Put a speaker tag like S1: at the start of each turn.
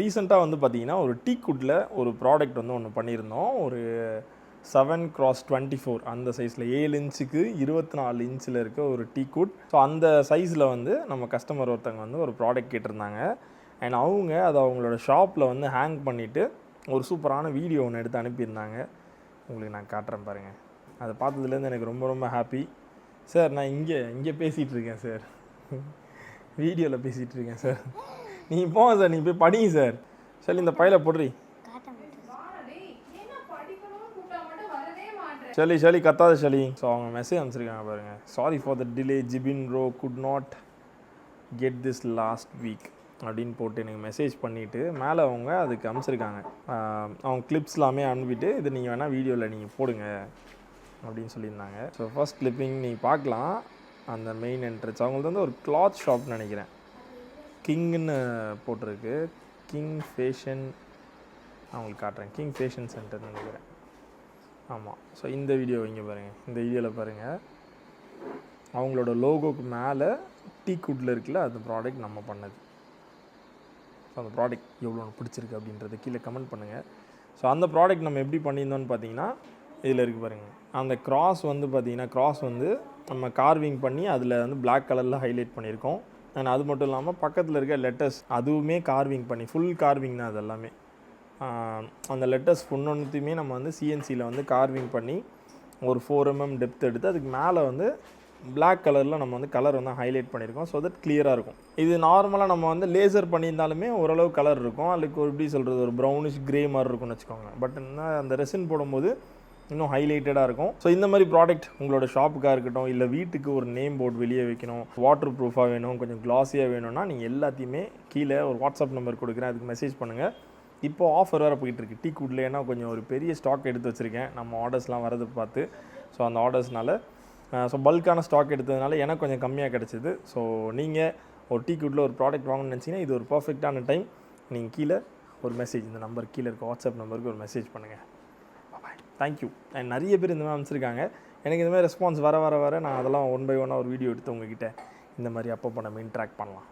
S1: ரீசெண்டாக வந்து பார்த்தீங்கன்னா ஒரு டீக்குட்டில் ஒரு ப்ராடக்ட் வந்து ஒன்று பண்ணியிருந்தோம். ஒரு 7x24 அந்த சைஸில் 7 இன்ச்சுக்கு 24 இன்ச்சில் இருக்க ஒரு டீக்குட். ஸோ அந்த சைஸில் வந்து நம்ம கஸ்டமர் ஒருத்தவங்க வந்து ஒரு ப்ராடக்ட் கேட்டிருந்தாங்க. அண்ட் அவங்க அதை அவங்களோட ஷாப்பில் வந்து ஹேங் பண்ணிவிட்டு ஒரு சூப்பரான வீடியோ ஒன்று எடுத்து அனுப்பியிருந்தாங்க. உங்களுக்கு நான் காட்டுறேன் பாருங்கள். அதை பார்த்ததுலேருந்து எனக்கு ரொம்ப ரொம்ப ஹாப்பி. சார் நான் இங்கே பேசிகிட்டு இருக்கேன் சார், வீடியோவில் பேசிகிட்டு இருக்கேன் சார். நீங்கள் போங்க சார், நீங்கள் போய் படிங்க சார். சரி இந்த பையில போடுறி. சளி கத்தாத சளி. ஸோ அவங்க மெசேஜ் அனுப்பிச்சிருக்காங்க பாருங்கள். Sorry for the delay, Jibin bro could not get this last week அப்படின்னு போட்டு எனக்கு மெசேஜ் பண்ணிவிட்டு மேலே அவங்க அதுக்கு அனுப்பிச்சிருக்காங்க. அவங்க கிளிப்ஸ் எல்லாமே அனுப்பிட்டு இது நீங்கள் வேணால் வீடியோவில் நீங்கள் போடுங்க அப்படின்னு சொல்லியிருந்தாங்க. ஸோ ஃபர்ஸ்ட் கிளிப்பிங் நீங்கள் பார்க்கலாம். அந்த மெயின் என்ட்ரன்ஸ் அவங்களுக்கு வந்து ஒரு கிளாத் ஷாப்னு நினைக்கிறேன். கிங்னு போட்டிருக்கு. கிங் ஃபேஷன், அவங்களுக்கு காட்டுறேன். கிங் ஃபேஷன் சென்டர்னு நினைக்கிறேன். ஆமாம். ஸோ இந்த வீடியோ இங்கே பாருங்கள். இந்த வீடியோவில் பாருங்கள், அவங்களோட லோகோக்கு மேலே டீக்குட்டில் இருக்குல்ல அந்த ப்ராடக்ட் நம்ம பண்ணது. ஸோ அந்த ப்ராடக்ட் எவ்வளோ பிடிச்சிருக்கு அப்படின்றத கீழே கமெண்ட் பண்ணுங்கள். ஸோ அந்த ப்ராடக்ட் நம்ம எப்படி பண்ணியிருந்தோன்னு பார்த்தீங்கன்னா இதில் இருக்குது பாருங்கள். அந்த கிராஸ் வந்து பார்த்திங்கன்னா கிராஸ் வந்து நம்ம கார்விங் பண்ணி அதில் வந்து பிளாக் கலரில் ஹைலைட் பண்ணியிருக்கோம். அண்ட் அது மட்டும் இல்லாமல் பக்கத்தில் இருக்க லெட்டர்ஸ் அதுவுமே கார்விங் பண்ணி ஃபுல் கார்விங் தான். அது எல்லாமே அந்த லெட்டர்ஸ் ஒன்றுத்தையுமே நம்ம வந்து சிஎன்சியில் வந்து கார்விங் பண்ணி ஒரு 4 mm டெப்த் எடுத்து அதுக்கு மேலே வந்து பிளாக் கலரில் நம்ம வந்து கலர் வந்து ஹைலைட் பண்ணியிருக்கோம். ஸோ தட் கிளியராக இருக்கும். இது நார்மலாக நம்ம வந்து லேசர் பண்ணியிருந்தாலுமே ஓரளவு கலர் இருக்கும். அதுக்கு எப்படி சொல்கிறது, ஒரு ப்ரௌனிஷ் கிரே மாதிரி இருக்கும்னு வச்சுக்கோங்க. பட் அந்த ரெசின் போடும்போது இன்னும் ஹைலைட்டடாக இருக்கும். ஸோ இந்த மாதிரி ப்ராடக்ட் உங்களோட ஷாப்புக்காக இருக்கட்டும், இல்லை வீட்டுக்கு ஒரு நேம் போர்டு வெளியே வைக்கணும், வாட்டர் ப்ரூஃபாக வேணும், கொஞ்சம் கிளாஸியாக வேணும்னா நீங்கள் எல்லாத்தையுமே கீழே ஒரு வாட்ஸ்அப் நம்பர் கொடுக்குறேன், அதுக்கு மெசேஜ் பண்ணுங்கள். இப்போது ஆஃபர் வேறு போயிட்டுருக்கு டீக்குட்டில். ஏன்னா கொஞ்சம் ஒரு பெரிய ஸ்டாக் எடுத்து வச்சுருக்கேன் நம்ம ஆர்டர்ஸ்லாம் வரது பார்த்து. ஸோ அந்த ஆர்டர்ஸ்னால ஸோ பல்கான ஸ்டாக் எடுத்ததுனால எனக்கு கொஞ்சம் கம்மியாக கிடச்சிது. ஸோ நீங்கள் ஒரு டீக்குட்டில் ஒரு ப்ராடக்ட் வாங்கணும்னு நினச்சிங்கன்னா இது ஒரு பர்ஃபெக்டான டைம். நீங்கள் கீழே ஒரு மெசேஜ், இந்த நம்பர் கீழே இருக்க வாட்ஸ்அப் நம்பருக்கு ஒரு மெசேஜ் பண்ணுங்கள். தேங்க்யூ. அண்ட் நிறைய பேர் இந்த மாதிரி அனுப்பிச்சிருக்காங்க. எனக்கு இந்த மாதிரி ரெஸ்பான்ஸ் வர நான் அதெல்லாம் 1 by 1 ஒரு வீடியோ எடுத்து உங்ககிட்ட இந்த மாதிரி அப்பப்போ நம்ம இன்ட்ராக்ட் பண்ணலாம்.